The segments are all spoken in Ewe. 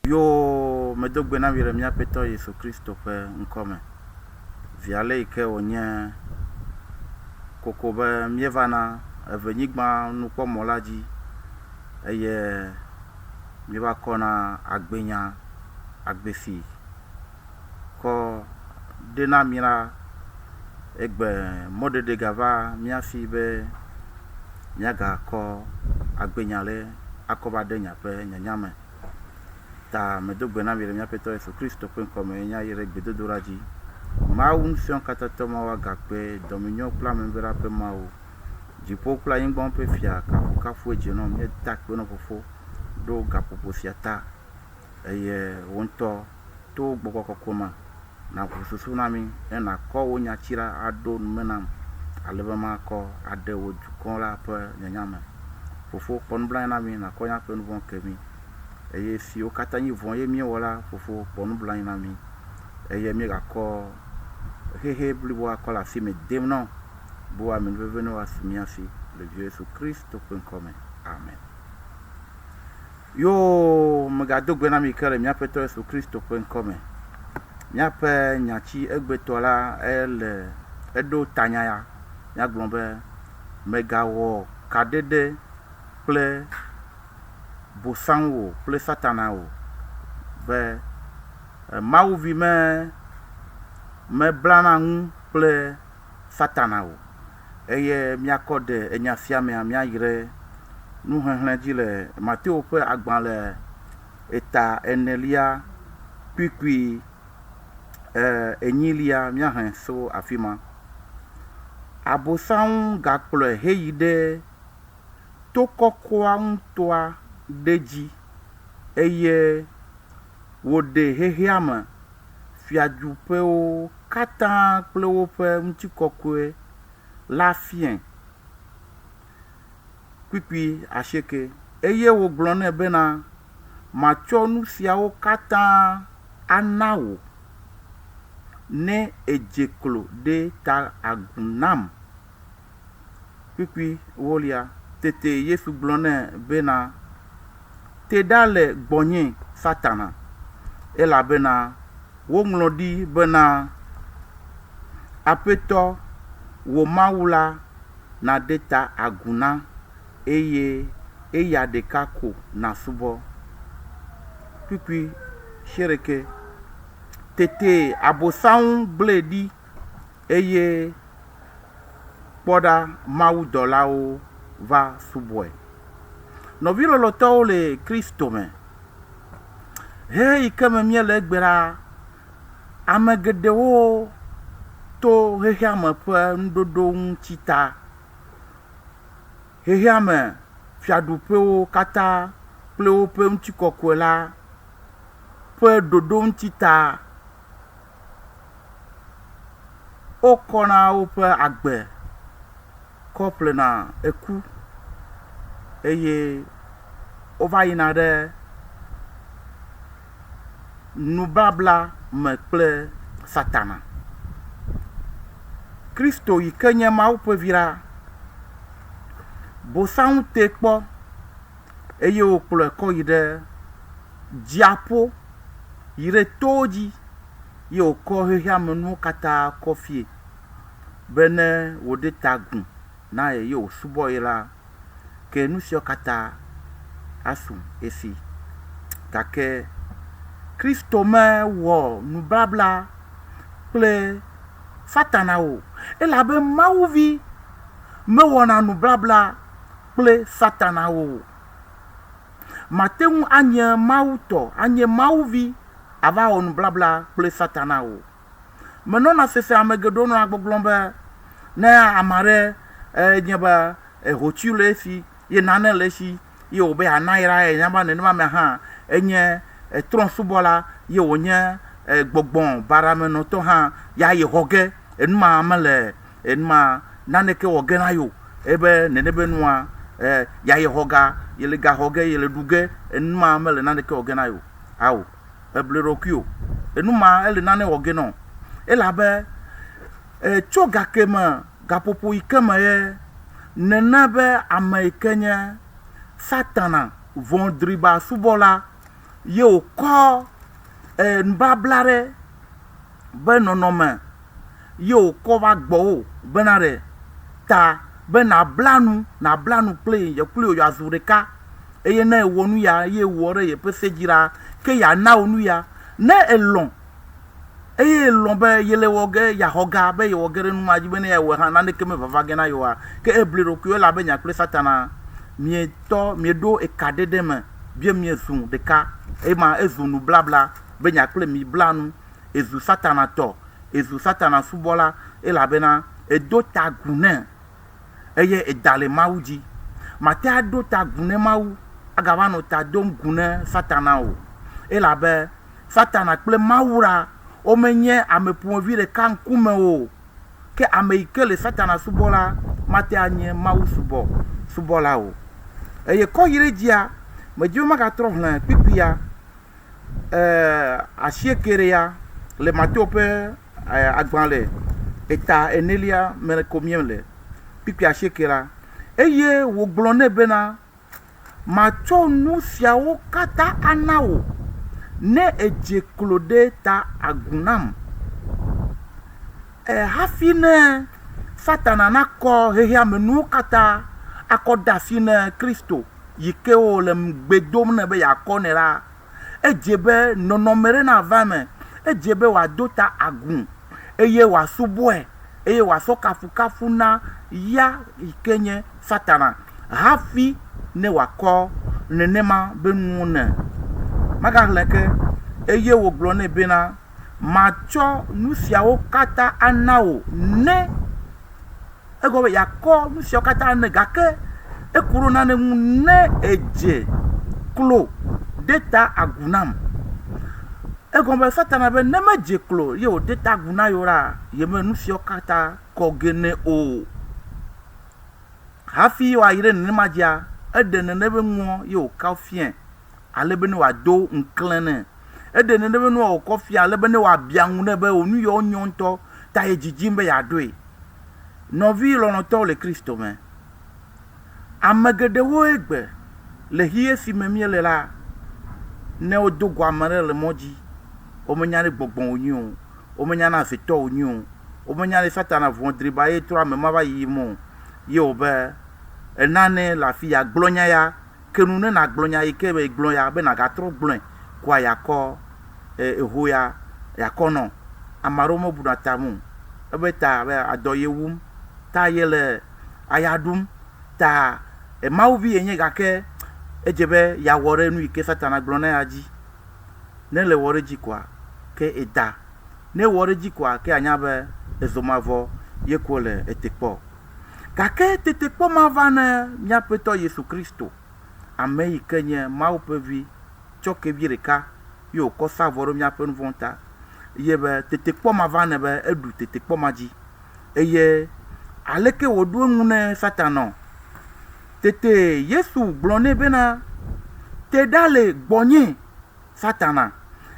Yo medogbe na vire mia peto Yesu Kristo pe nkome. Viale ike onye kokobe mievana evenyigba nukpo molaji eye mieva kona agbenya agbefi ko dena mira egbe modede gava miafi be miaga ko agbenyale akoba denya pe nyanyame ta medogbe na vire mia peto Yesu Kristo pe nkome nya yere gbedodoraji mawu sion katato mawa gakpe dominion pla membera pe mawu jipo pla yingbon pe fia kafu ejeno mi takpe no fofo do gapopo siata eye wonto to gbogbo kokoma na kususu nami na ko wonya chira ado menam alebe ma ko ade woju kon la pe nyanyame fofo pon blan nami na ko nya pe no bon kemi eye si o katanyi von ye mi wala fofo pon blan nami eye mi ga ko hehe blibo akola si me demno bo amen veveno asimiasi le vieux Jésus Christ open come amen. Yo megado gbena mi kere mi apeto Jésus Christ open come mi ape nyachi egbetola ele edo tanyaya mi aglombe megawo kadede ple bosanwo ple satanawo be mawu vi me blana ŋu kple satana o eye miakode enya fiame amia yire nu hehle dzi le Mateo ƒe agba le eta enelia kpikpi enyilia miahe so afima abosaŋu gakplɔe heyi ɖe to kɔkɔa ŋutɔa ɖe dzi eye wòɖe hehea me fiaduƒewo katã kple woƒe ŋutikɔkɔe la fie kpikpi asieke eye wògblɔ nɛ bena matsɔ nu siawo katã ana wò ne edze klo ɖe ta agu nam. Kpikpi wolia tete Yesu gblɔ nɛ bena te ɖa le gbɔnye Satana elabena woŋlɔ ɖi bena aƒetɔ wò Mawu la naɖe ta agu na eye eya ɖeka ko nasubɔ. Kpikpi siereke tete abosaŋu gblẽ ɖi eye kpɔɖa Mawu dɔlawo va subɔe. Nɔvi lɔlɔtɔwo le Kristo me he yi ke me miele egbe la ame geɖewo to xexea me ƒe nuɖoɖo ŋuti ta. Xexea me fiaɖuƒewo katã kple woƒe ŋutikɔkɔe la ƒe ɖoɖo ŋuti ta wokɔna woƒe agbe kɔ ƒlena eku eye wova yina ɖe nubabla me kple Satana. Kristo yi ke nye Mawu ƒe vi la bosaŋu te kpɔ eye wòkplɔe kɔ yi ɖe dziaƒo yi ɖe towo dzi ye wòkɔ xexea me nuwo katã kɔ fie be ne wòɖe ta gu na ye wòsubɔ ye la ke nu siawo katã asu esi gake Kristo mewɔ nubabla kple Satana o elabe Mawuvi mewɔna nubabla kple Satana o. Mate ŋu anye Mawu tɔ anye Mawuvi ava wɔ nubabla kple Satana o. Menɔna sese ame geɖewo nɔna gbɔgblɔm be ne ame aɖe nye be hotsu le esi ye nane le esi ye wòbe anayra ye nyaba nenema me hã enye trɔ̃subɔla ye wònye gbɔgbɔ baramenɔtɔ hã ya yi xɔ ge enuma mele enuma naneke wɔ ge na yo ebe nenebe nua ya yi xɔ ga yele ga xɔ ge yele ɖu ge enuma mele naneke wɔ ge na yo awo eble ɖokui o enuma ele nane wɔ ge nɔ elabe tso gake me gaƒoƒo yi ke me ye nene be ame yi ke nye Satana vɔ̃driba subɔla ye wòkɔ nubabla ɖe be nɔnɔme ye wòkɔ va gbɔwò bena ɖe ta be nabla nu kple ye kple wò azu ɖeka eye ne ewɔ nu ya ye wɔ ɖe yeƒe se dzi la ke yana wò nu ya ne elɔ̃ eye elɔ̃ be yele wɔ ge yaxɔ ga be yewɔ ge ɖe nu ma dzi be ne yewɔ hã naneke me vava ge na yewoa ke ebli ɖokui elabe nya kple satana mieɖo eka ɖeɖe me bie miezu ɖeka ema ezu nu blabla be nya kple mi bla nu ezu satana tɔ ezu satana subɔla elabena edo ta gu nɛ eye eda le Mawu dzi mate aɖo ta gu nɛ Mawu agava nɔ ta dom gu nɛ satana o elabe satana kple Mawu la womenye ame ƒomevi ɖeka ŋkume o ke ame yi ke le satana subɔla mate anye Mawu subɔla o eye kɔ yi ɖe dzia medzi be magatrɔ hlẽ kpikpia asiekere ya le Mateo ƒe agbalẽ eta enelia me ko mie le kpikpi asiekera eye wògblɔ nɛ bena matsɔ nu siawo katã ana wò ne edze klo ɖe ta agu nam hafi ne satana nakɔ xexea me nuwo katã akɔ da asi ne Kristo yi ke wòle gbe dom ne be yeakɔ nɛ la edze be nɔnɔme ɖe nava me edze be wòado ta agu eye wòasubɔe eye wòasɔ kafukafu na ya yi ke nye satana hafi ne wòakɔ nenema be nuwo ne magaxlẽ ke eye wògblɔ nɛ bena matsɔ nu siawo katã ana wò ne egɔ be yeakɔ nu siawo katã ne gake eku ɖo nane ŋu ne edze klo ɖe ta agu nam egɔ be satana be ne medze klo ye wòde ta agu na yewo la yeme nu siawo katã kɔ ge ne o hafi wòayi ɖe nenema dzia eɖe nene be ŋuɔ ye wòka fiẽ ale be ne wòado ŋklẽ nɛ eɖe nene be nua wòkɔ fiã ale be ne wòabia ŋu nɛ be wò nu yawo nyɔ ŋutɔ ta ye dzidzim be yeaɖoe nɔvi lɔlɔ̃tɔwo le Kristo me ame geɖewoe gbe le xixi si me míele la ne wodo go ame ɖe le mɔ dzi womenya ne gbɔgbɔ wònyi o womenya na azetɔ wònyi o womenya ne satana vɔ̃driba ye trɔ ame ma va yiyim o ye wòbe enane le afi ya gblɔnya ya ke nu ne nagblɔnya yi ke be gblɔ ya be nagatrɔ gblɔe kua yakɔ eho ya yakɔ nɔ ame aɖewo mebuna ta mo ebe ta be adɔ ye wum ta ye le aya ɖum ta Mawuvi yenye gake edze be yawɔ ɖe nu yi ke satana gblɔ na ya dzi ne le wɔ ɖe dzi koa ke eda ne wɔ ɖe dzi koa ke anya be ezɔmavɔ ye ko le etekpɔ gake tetekpɔ ma va ne míaƒe tɔ Yesu Kristo ame yi ke nye Mawu ƒe vi tsɔ kevi ɖeka ye wòkɔ sa vɔ ɖe míaƒe nu vɔ̃ ta ye be tetekpɔ ma va ne be eɖu tetekpɔ ma dzi eye aleke wòɖo eŋu ne satana tete Yesu gblɔ nɛ bena te ɖa le gbɔnye satana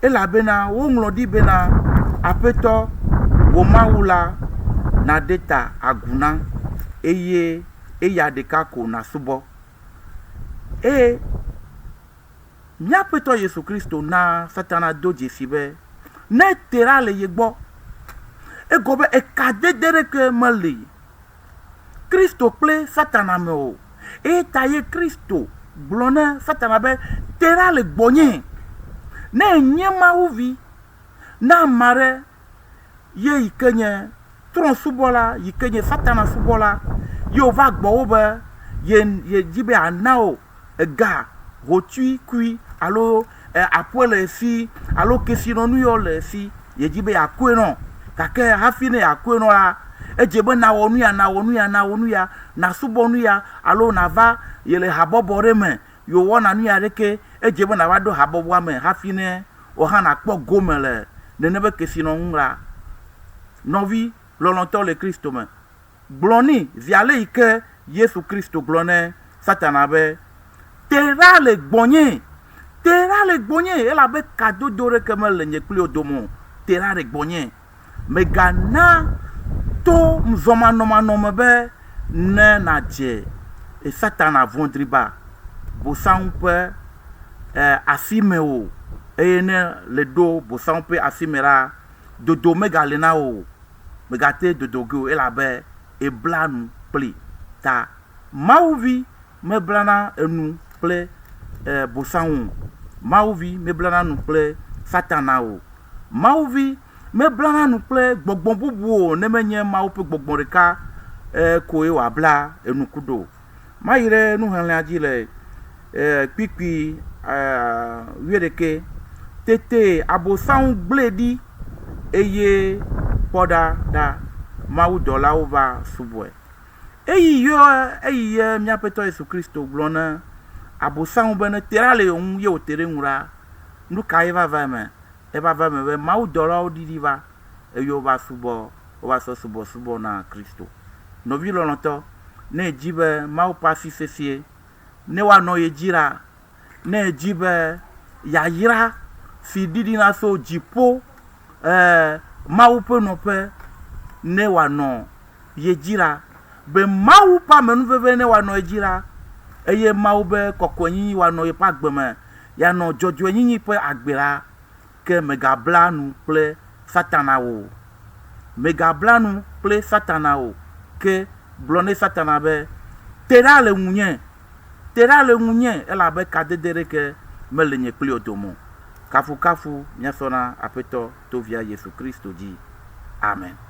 elabena woŋlɔ ɖi bena aƒetɔ wò Mawu la naɖe ta agu na eye eya ɖeka ko nasubɔ eye míaƒe tɔ Yesu Kristo na satana do dzesi be ne te ɖa le ye gbɔ egɔ be eka dede ɖeke mele Kristo kple satana me o eye ta ye Kristo gblɔ ne satana be te ɖa le gbɔnye ne enye Mawuvi na ame aɖe ye yi ke nye trɔ̃subɔla yi ke nye satana subɔla ye wòva gbɔwo be ye dzi be ana o ega hotsui kui alo aƒe le esi alo kesinɔnu yɔ le esi ye dzi be yeakoe nɔ gake hafi ne yeakoe nɔ la edze be nawɔ nu ya nawɔ nu ya nasubɔ nu ya alo nava ye le habɔbɔ ɖe me yewɔna nu ya ɖeke edze be nava ɖo habɔbɔa me hafi ne wòhã nakpɔ gome le nene be kesinɔnu la nɔvi lɔlɔ̃tɔ le Kristo me gblɔ nɛ via le yi ke Yesu Kristo gblɔ ne satana be te ɖa le gbɔnye elabe kadodo ɖeke mele nye kpli wo dome o te ɖa le gbɔnye megana to zɔmanɔmanɔme be ne nadze satana vɔ̃driba bosaŋu ƒe asime o eye ne le do bosam ƒe asime la dodo megale na o megate dodo ge o elabe ebla nu kpli ta mawuvi meblana enu kple bosam o mawuvi meblana nu kple satana o mawuvi meblana nu kple gbɔgbɔ bubu o ne menye mawu ƒe gbɔgbɔ ɖeka koe wòabla enuku ɖo mayi ɖe nuxlẽa dzi le kpikpi 11 tete abosam gblẽ ɖi eye kpɔɖa ɖa mawudɔlawo va subɔe eyi ye míaƒe tɔ Yesu Kristo gblɔ ne abosam be ne te ɖa le ŋu ye wòte ɖe ŋu ɖa nu ka ye va va me eva va me be mawudɔlawo ɖiɖi va eye wova sɔ subɔsubɔ na Kristo nɔvi lɔlɔ̃tɔ ne edzi be mawu ƒe asi sesĩe ne woanɔ ye dzi la ne edzi be yayra si ɖiɖina so dziƒo mawu ƒe nɔƒe ne wòanɔ ye dzi la be mawu ƒe amenuveve ne wòanɔ ye dzi la eye mawu be kɔkɔenyinyi wòanɔ ye ƒe agbe me yeanɔ dzɔdzɔenyinyi ƒe agbe la ke megabla nu kple satana o megabla nu kple satana o ke gblɔ ne satana be te ɖa le ŋunye elabe kadede ɖeke mele nye kpli o dome kafukafu míasɔna aƒetɔ to via Yesu Kristo dzi amen.